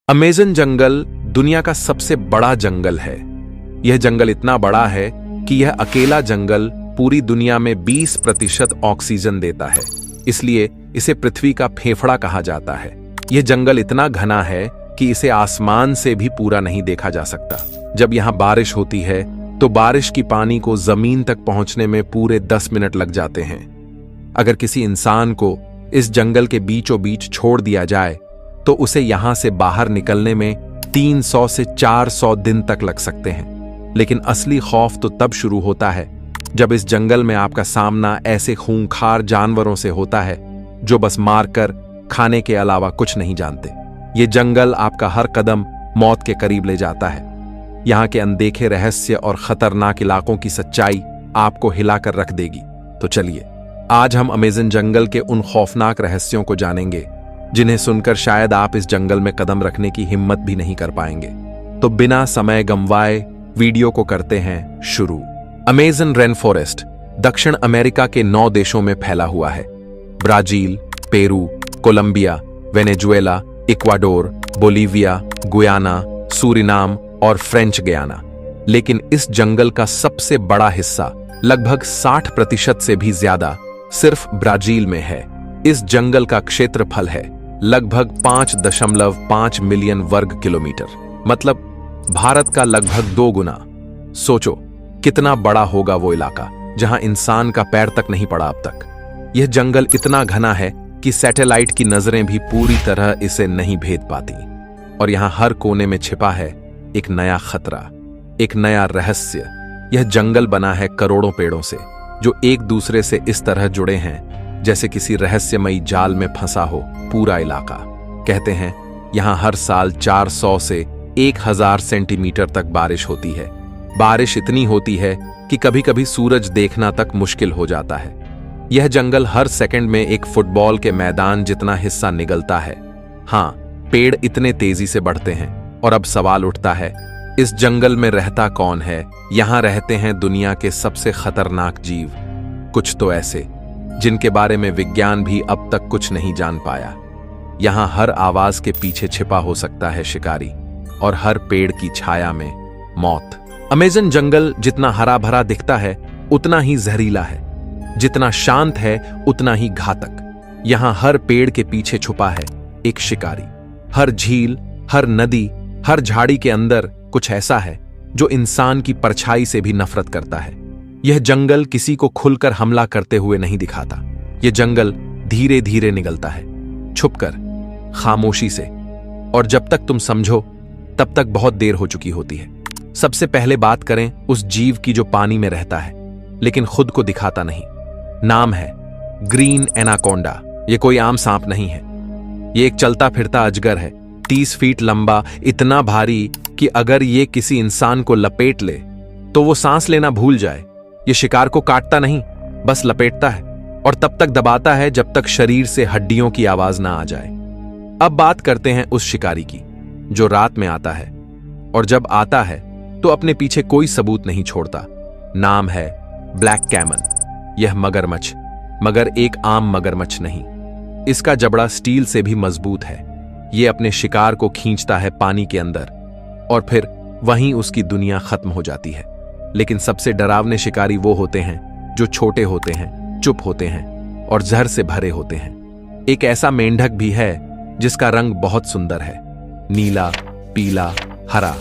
Amazon जंगल दुनिया का सबसे बड़ा जंगल है। यह जंगल इतना बड़ा है कि यह अकेला जंगल पूरी दुनिया में 20% ऑक्सीजन देता है, इसलिए इसे पृथ्वी का फेफड़ा कहा जाता है। यह जंगल इतना घना है कि इसे आसमान से भी पूरा नहीं देखा जा सकता। जब यहाँ बारिश होती है तो बारिश की पानी को जमीन तक पहुंचने में पूरे 10 मिनट लग जाते हैं। अगर किसी इंसान को इस जंगल के बीचों बीच छोड़ दिया जाए तो उसे यहां से बाहर निकलने में 300 से 400 दिन तक लग सकते हैं। लेकिन असली खौफ तो तब शुरू होता है जब इस जंगल में आपका सामना ऐसे खूंखार जानवरों से होता है जो बस मारकर खाने के अलावा कुछ नहीं जानते। ये जंगल आपका हर कदम मौत के करीब ले जाता है। यहाँ के अनदेखे रहस्य और खतरनाक इलाकों की सच्चाई आपको हिलाकर रख देगी। तो चलिए, आज हम अमेज़न जंगल के उन खौफनाक रहस्यों को जानेंगे जिन्हें सुनकर शायद आप इस जंगल में कदम रखने की हिम्मत भी नहीं कर पाएंगे। तो बिना समय गंवाए वीडियो को करते हैं शुरू। अमेज़न रेन फॉरेस्ट दक्षिण अमेरिका के 9 देशों में फैला हुआ है। Brazil, Peru, Colombia, Venezuela, Ecuador, Bolivia, Guyana, Suriname और फ्रेंच गयाना। लेकिन इस जंगल का सबसे बड़ा हिस्सा, लगभग 60% से भी ज्यादा, सिर्फ ब्राजील में है। इस जंगल का क्षेत्रफल है लगभग 5.5 मिलियन वर्ग किलोमीटर, मतलब भारत का लगभग 2 गुना। सोचो कितना बड़ा होगा वो इलाका जहां इंसान का पैर तक नहीं पड़ा अब तक। यह जंगल इतना घना है कि सैटेलाइट की नजरें भी पूरी तरह इसे नहीं भेद पाती। और यहां हर कोने में छिपा है एक नया खतरा, एक नया रहस्य। यह जंगल बना है करोड़ों पेड़ों से जो एक दूसरे से इस तरह जुड़े हैं जैसे किसी रहस्यमयी जाल में फंसा हो पूरा इलाका। कहते हैं यहां हर साल 400 से 1000 सेंटीमीटर तक बारिश होती है। बारिश इतनी होती है कि कभी कभी सूरज देखना तक मुश्किल हो जाता है। यह जंगल हर सेकंड में एक फुटबॉल के मैदान जितना हिस्सा निगलता है। हाँ, पेड़ इतने तेजी से बढ़ते हैं। और अब सवाल उठता है, इस जंगल में रहता कौन है? यहां रहते हैं दुनिया के सबसे खतरनाक जीव, कुछ तो ऐसे जिनके बारे में विज्ञान भी अब तक कुछ नहीं जान पाया। यहां हर आवाज के पीछे छिपा हो सकता है शिकारी, और हर पेड़ की छाया में मौत। अमेज़न जंगल जितना हरा भरा दिखता है उतना ही जहरीला है, जितना शांत है उतना ही घातक। यहां हर पेड़ के पीछे छुपा है एक शिकारी। हर झील, हर नदी, हर झाड़ी के अंदर कुछ ऐसा है जो इंसान की परछाई से भी नफरत करता है। यह जंगल किसी को खुलकर हमला करते हुए नहीं दिखाता। यह जंगल धीरे धीरे निगलता है, छुपकर, खामोशी से। और जब तक तुम समझो तब तक बहुत देर हो चुकी होती है। सबसे पहले बात करें उस जीव की जो पानी में रहता है लेकिन खुद को दिखाता नहीं। नाम है ग्रीन एनाकोंडा। यह कोई आम सांप नहीं है, यह एक चलता फिरता अजगर है। 30 फीट लंबा, इतना भारी कि अगर यह किसी इंसान को लपेट ले तो वो सांस लेना भूल जाए। यह शिकार को काटता नहीं, बस लपेटता है और तब तक दबाता है जब तक शरीर से हड्डियों की आवाज ना आ जाए। अब बात करते हैं उस शिकारी की जो रात में आता है, और जब आता है तो अपने पीछे कोई सबूत नहीं छोड़ता। नाम है ब्लैक कैमन। यह मगरमच्छ, मगर एक आम मगरमच्छ नहीं। इसका जबड़ा स्टील से भी मजबूत है। यह अपने शिकार को खींचता है पानी के अंदर और फिर वहीं उसकी दुनिया खत्म हो जाती है। लेकिन सबसे डरावने शिकारी वो होते हैं जो छोटे होते हैं, चुप होते हैं और जहर से भरे होते हैं। एक ऐसा मेंढक भी है जिसका रंग बहुत सुंदर है, नीला, पीला, हरा।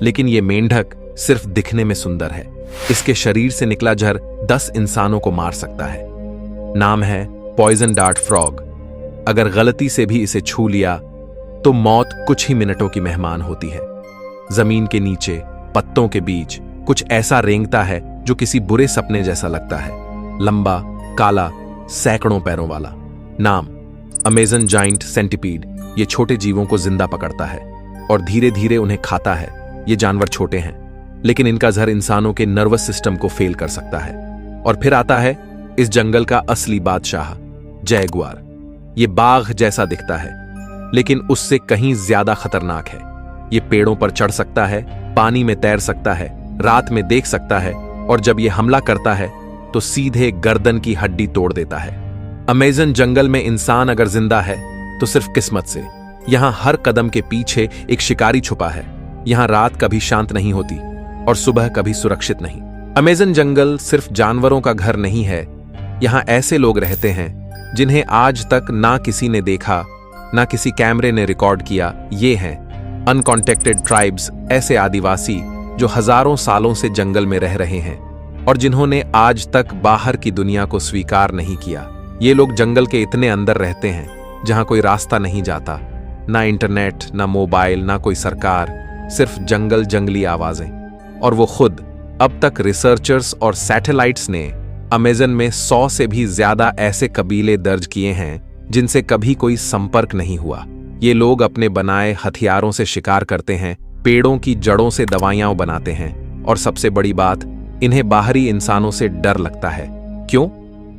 लेकिन ये मेंढक सिर्फ दिखने में सुंदर है। इसके शरीर से निकला जहर 10 इंसानों को मार सकता है। नाम है पॉइजन डार्ट फ्रॉग। अगर गलती से भी इसे छू लिया तो मौत कुछ ही मिनटों की मेहमान होती है। जमीन के नीचे, पत्तों के बीच कुछ ऐसा रेंगता है जो किसी बुरे सपने जैसा लगता है। लंबा, काला, सैकड़ों पैरों वाला। नाम अमेज़न जाइंट सेंटिपीड। ये छोटे जीवों को जिंदा पकड़ता है और धीरे धीरे उन्हें खाता है। ये जानवर छोटे हैं लेकिन इनका जहर इंसानों के नर्वस सिस्टम को फेल कर सकता है। और फिर आता है इस जंगल का असली बादशाह, जैगुआर। ये बाघ जैसा दिखता है लेकिन उससे कहीं ज्यादा खतरनाक है। ये पेड़ों पर चढ़ सकता है, पानी में तैर सकता है, रात में देख सकता है, और जब ये हमला करता है तो सीधे गर्दन की हड्डी तोड़ देता है। अमेज़न जंगल में इंसान अगर जिंदा है तो सिर्फ किस्मत से, यहाँ हर कदम के पीछे एक शिकारी छुपा है। यहाँ रात कभी शांत नहीं होती और सुबह कभी सुरक्षित नहीं। अमेज़न जंगल सिर्फ जानवरों का घर नहीं है। यहाँ ऐसे लोग रहते हैं जिन्हें आज तक ना किसी ने देखा, ना किसी कैमरे ने रिकॉर्ड किया। ये हैं अनकॉन्टेक्टेड ट्राइब्स, ऐसे आदिवासी जो हजारों सालों से जंगल में रह रहे हैं और जिन्होंने आज तक बाहर की दुनिया को स्वीकार नहीं किया। ये लोग जंगल के इतने अंदर रहते हैं जहां कोई रास्ता नहीं जाता, ना इंटरनेट, ना मोबाइल, ना कोई सरकार, सिर्फ जंगल, जंगली आवाजें। और वो खुद अब तक रिसर्चर्स और सैटेलाइट्स ने अमेज़न में 100 से भी ज्यादा ऐसे कबीले दर्ज किए हैं जिनसे कभी कोई संपर्क नहीं हुआ। ये लोग अपने बनाए हथियारों से शिकार करते हैं, पेड़ों की जड़ों से दवाइयां बनाते हैं और सबसे बड़ी बात, इन्हें बाहरी इंसानों से डर लगता है। क्यों?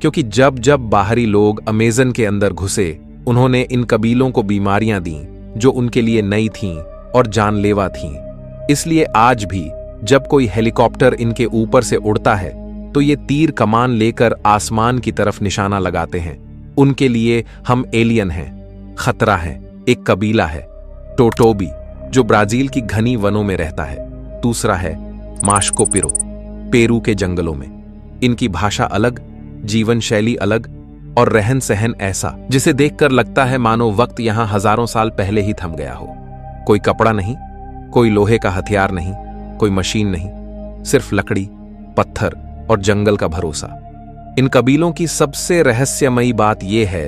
क्योंकि जब जब बाहरी लोग अमेज़न के अंदर घुसे, उन्होंने इन कबीलों को बीमारियां दी जो उनके लिए नई थीं और जानलेवा थीं। इसलिए आज भी जब कोई हेलीकॉप्टर इनके ऊपर से उड़ता है तो ये तीर कमान लेकर आसमान की तरफ निशाना लगाते हैं। उनके लिए हम एलियन हैं, खतरा है। एक कबीला है टोटोबी जो ब्राजील की घनी वनों में रहता है। दूसरा है माश्को पिरो, पेरू के जंगलों में। इनकी भाषा अलग, जीवन शैली अलग और रहन सहन ऐसा जिसे देखकर लगता है मानो वक्त यहां हजारों साल पहले ही थम गया हो। कोई कपड़ा नहीं, कोई लोहे का हथियार नहीं, कोई मशीन नहीं, सिर्फ लकड़ी, पत्थर और जंगल का भरोसा। इन कबीलों की सबसे रहस्यमयी बात यह है,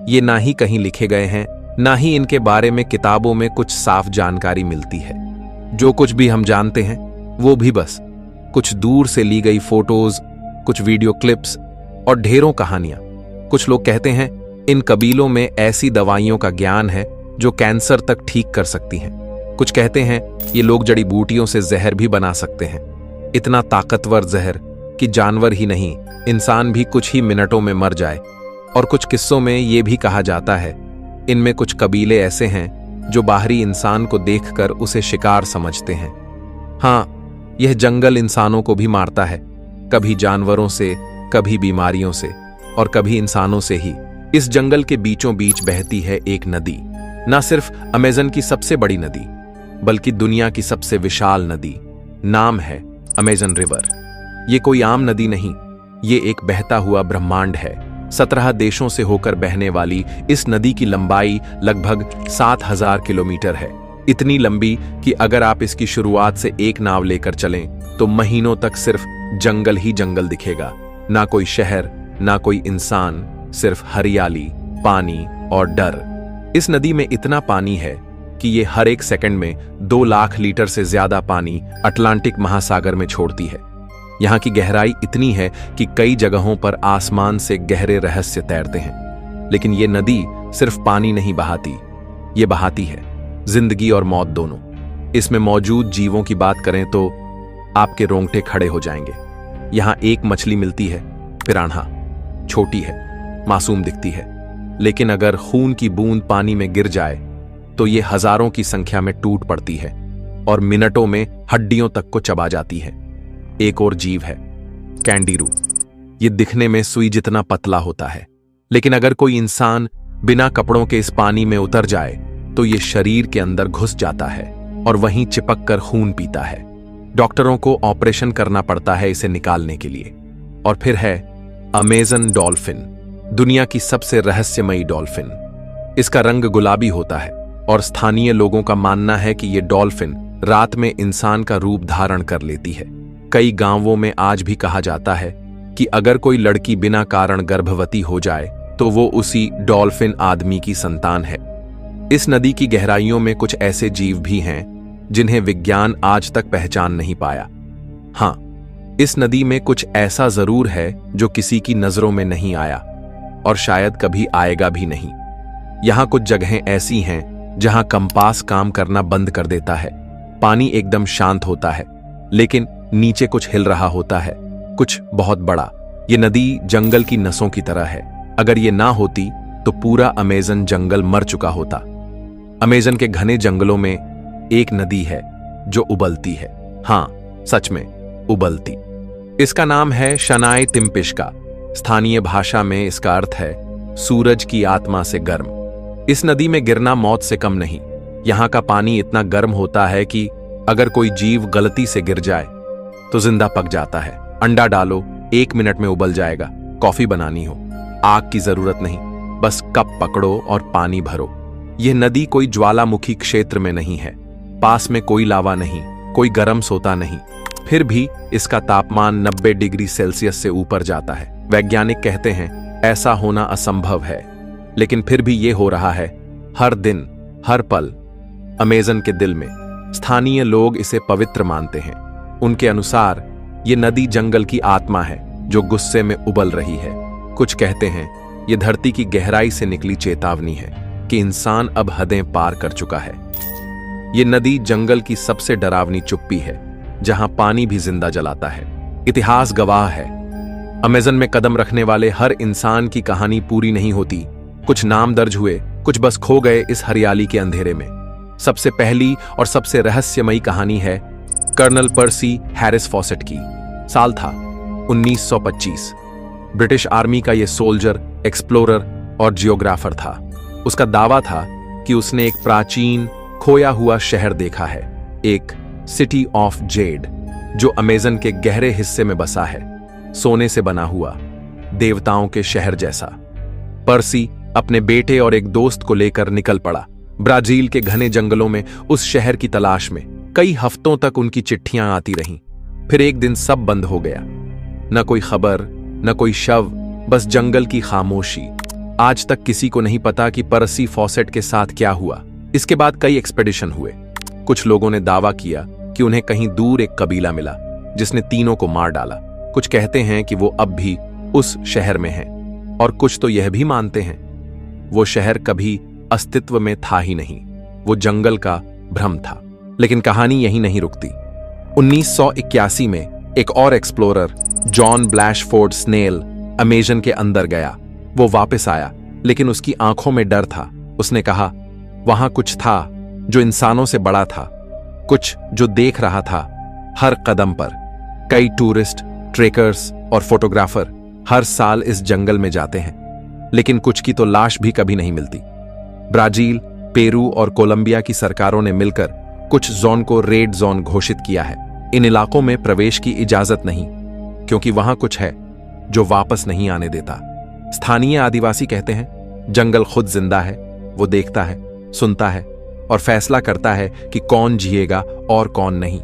ये ना ही कहीं लिखे गए हैं, ना ही इनके बारे में किताबों में कुछ साफ जानकारी मिलती है। जो कुछ भी हम जानते हैं वो भी बस कुछ दूर से ली गई फोटोज, कुछ वीडियो क्लिप्स और ढेरों कहानियां। कुछ लोग कहते हैं इन कबीलों में ऐसी दवाइयों का ज्ञान है जो कैंसर तक ठीक कर सकती हैं। कुछ कहते हैं ये लोग जड़ी बूटियों से जहर भी बना सकते हैं, इतना ताकतवर जहर कि जानवर ही नहीं, इंसान भी कुछ ही मिनटों में मर जाए। और कुछ किस्सों में यह भी कहा जाता है इनमें कुछ कबीले ऐसे हैं जो बाहरी इंसान को देखकर उसे शिकार समझते हैं। हाँ, यह जंगल इंसानों को भी मारता है, कभी जानवरों से, कभी बीमारियों से और कभी इंसानों से ही। इस जंगल के बीचों बीच बहती है एक नदी, ना सिर्फ अमेज़न की सबसे बड़ी नदी बल्कि दुनिया की सबसे विशाल नदी। नाम है अमेज़न रिवर। ये कोई आम नदी नहीं, ये एक बहता हुआ ब्रह्मांड है। 17 देशों से होकर बहने वाली इस नदी की लंबाई लगभग 7000 किलोमीटर है। इतनी लंबी कि अगर आप इसकी शुरुआत से एक नाव लेकर चलें तो महीनों तक सिर्फ जंगल ही जंगल दिखेगा। ना कोई शहर, ना कोई इंसान, सिर्फ हरियाली, पानी और डर। इस नदी में इतना पानी है कि ये हर एक सेकंड में 2 लाख लीटर से ज्यादा पानी अटलांटिक महासागर में छोड़ती है। यहाँ की गहराई इतनी है कि कई जगहों पर आसमान से गहरे रहस्य तैरते हैं। लेकिन ये नदी सिर्फ पानी नहीं बहाती, ये बहाती है जिंदगी और मौत दोनों। इसमें मौजूद जीवों की बात करें तो आपके रोंगटे खड़े हो जाएंगे। यहाँ एक मछली मिलती है, पिरान्हा। छोटी है, मासूम दिखती है, लेकिन अगर खून की बूंद पानी में गिर जाए तो ये हजारों की संख्या में टूट पड़ती है और मिनटों में हड्डियों तक को चबा जाती है। एक और जीव है कैंडीरू। ये दिखने में सुई जितना पतला होता है, लेकिन अगर कोई इंसान बिना कपड़ों के इस पानी में उतर जाए तो ये शरीर के अंदर घुस जाता है और वहीं चिपक कर खून पीता है। डॉक्टरों को ऑपरेशन करना पड़ता है इसे निकालने के लिए। और फिर है अमेज़न डॉल्फिन, दुनिया की सबसे रहस्यमयी डॉल्फिन। इसका रंग गुलाबी होता है और स्थानीय लोगों का मानना है कि यह डॉल्फिन रात में इंसान का रूप धारण कर लेती है। कई गांवों में आज भी कहा जाता है कि अगर कोई लड़की बिना कारण गर्भवती हो जाए तो वो उसी डॉल्फिन आदमी की संतान है। इस नदी की गहराइयों में कुछ ऐसे जीव भी हैं जिन्हें विज्ञान आज तक पहचान नहीं पाया। हां, इस नदी में कुछ ऐसा जरूर है जो किसी की नजरों में नहीं आया और शायद कभी आएगा भी नहीं। यहां कुछ जगहें ऐसी हैं जहां कंपास काम करना बंद कर देता है। पानी एकदम शांत होता है, लेकिन नीचे कुछ हिल रहा होता है, कुछ बहुत बड़ा। ये नदी जंगल की नसों की तरह है। अगर ये ना होती तो पूरा अमेज़न जंगल मर चुका होता। अमेज़न के घने जंगलों में एक नदी है जो उबलती है। हां, सच में उबलती। इसका नाम है शनाय तिम्पिश्का। स्थानीय भाषा में इसका अर्थ है सूरज की आत्मा से गर्म। इस नदी में गिरना मौत से कम नहीं। यहाँ का पानी इतना गर्म होता है कि अगर कोई जीव गलती से गिर जाए तो जिंदा पक जाता है। अंडा डालो, 1 मिनट में उबल जाएगा। कॉफी बनानी हो, आग की जरूरत नहीं, बस कप पकड़ो और पानी भरो। यह नदी कोई ज्वालामुखी क्षेत्र में नहीं है, पास में कोई लावा नहीं, कोई गर्म सोता नहीं, फिर भी इसका तापमान 90 डिग्री सेल्सियस से ऊपर जाता है। वैज्ञानिक कहते हैं ऐसा होना असंभव है, लेकिन फिर भी ये हो रहा है हर दिन, हर पल। अमेज़न के दिल में स्थानीय लोग इसे पवित्र मानते हैं। उनके अनुसार ये नदी जंगल की आत्मा है जो गुस्से में उबल रही है। कुछ कहते हैं ये धरती की गहराई से निकली चेतावनी है कि इंसान अब हदें पार कर चुका है। ये नदी जंगल की सबसे डरावनी चुप्पी है, जहां पानी भी जिंदा जलाता है। इतिहास गवाह है, अमेज़न में कदम रखने वाले हर इंसान की कहानी पूरी नहीं होती। कुछ नाम दर्ज हुए, कुछ बस खो गए इस हरियाली के अंधेरे में। सबसे पहली और सबसे रहस्यमयी कहानी है कर्नल पर्सी हैरिस फॉसेट की। साल था 1925। ब्रिटिश आर्मी का यह सोल्जर, एक्सप्लोरर और जियोग्राफर था। उसका दावा था कि उसने एक प्राचीन खोया हुआ शहर देखा है, एक सिटी ऑफ जेड जो अमेज़न के गहरे हिस्से में बसा है, सोने से बना हुआ, देवताओं के शहर जैसा। पर्सी अपने बेटे और एक दोस्त को लेकर निकल पड़ा ब्राजील के घने जंगलों में उस शहर की तलाश में। कई हफ्तों तक उनकी चिट्ठियां आती रहीं। फिर एक दिन सब बंद हो गया, न कोई खबर, न कोई शव, बस जंगल की खामोशी। आज तक किसी को नहीं पता कि पर्सी फॉसेट के साथ क्या हुआ। इसके बाद कई एक्सपेडिशन हुए। कुछ लोगों ने दावा किया कि उन्हें कहीं दूर एक कबीला मिला जिसने तीनों को मार डाला। कुछ कहते हैं कि वो अब भी उस शहर में हैं, और कुछ तो यह भी मानते हैं वो शहर कभी अस्तित्व में था ही नहीं, वो जंगल का भ्रम था। लेकिन कहानी यहीं नहीं रुकती। 1981 में एक और एक्सप्लोरर, जॉन ब्लैशफोर्ड स्नेल, अमेज़न के अंदर गया। वो वापस आया, लेकिन उसकी आंखों में डर था। उसने कहा वहां कुछ था जो इंसानों से बड़ा था, कुछ जो देख रहा था हर कदम पर। कई टूरिस्ट, ट्रेकर्स और फोटोग्राफर हर साल इस जंगल में जाते हैं, लेकिन कुछ की तो लाश भी कभी नहीं मिलती। ब्राजील, पेरू और कोलंबिया की सरकारों ने मिलकर कुछ जोन को रेड जोन घोषित किया है। इन इलाकों में प्रवेश की इजाजत नहीं, क्योंकि वहां कुछ है जो वापस नहीं आने देता। स्थानीय आदिवासी कहते हैं जंगल खुद जिंदा है, वो देखता है, सुनता है और फैसला करता है कि कौन जिएगा और कौन नहीं।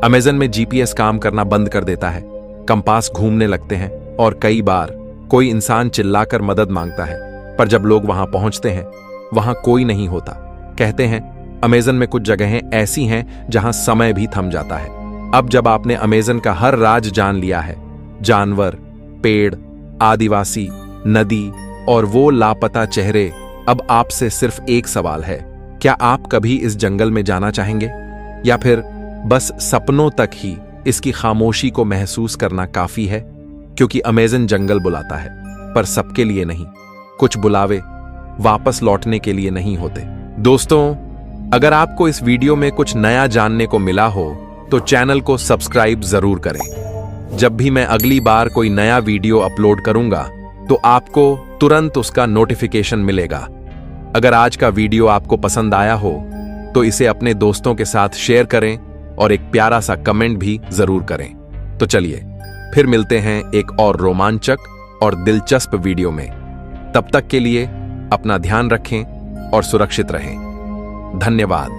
अमेज़न में जीपीएस काम करना बंद कर देता है, कंपास घूमने लगते हैं और कई बार कोई इंसान चिल्लाकर मदद मांगता है, पर जब लोग वहां पहुंचते हैं वहां कोई नहीं होता। कहते हैं अमेज़न में कुछ जगहें ऐसी हैं जहां समय भी थम जाता है। अब जब आपने अमेज़न का हर राज जान लिया है, जानवर, पेड़, आदिवासी, नदी और वो लापता चेहरे, अब आपसे सिर्फ एक सवाल है, क्या आप कभी इस जंगल में जाना चाहेंगे, या फिर बस सपनों तक ही इसकी खामोशी को महसूस करना काफी है? क्योंकि अमेज़न जंगल बुलाता है, पर सबके लिए नहीं। कुछ बुलावे वापस लौटने के लिए नहीं होते। दोस्तों, अगर आपको इस वीडियो में कुछ नया जानने को मिला हो तो चैनल को सब्सक्राइब जरूर करें। जब भी मैं अगली बार कोई नया वीडियो अपलोड करूंगा तो आपको तुरंत उसका नोटिफिकेशन मिलेगा। अगर आज का वीडियो आपको पसंद आया हो तो इसे अपने दोस्तों के साथ शेयर करें और एक प्यारा सा कमेंट भी जरूर करें। तो चलिए फिर मिलते हैं एक और रोमांचक और दिलचस्प वीडियो में। तब तक के लिए अपना ध्यान रखें और सुरक्षित रहें। धन्यवाद।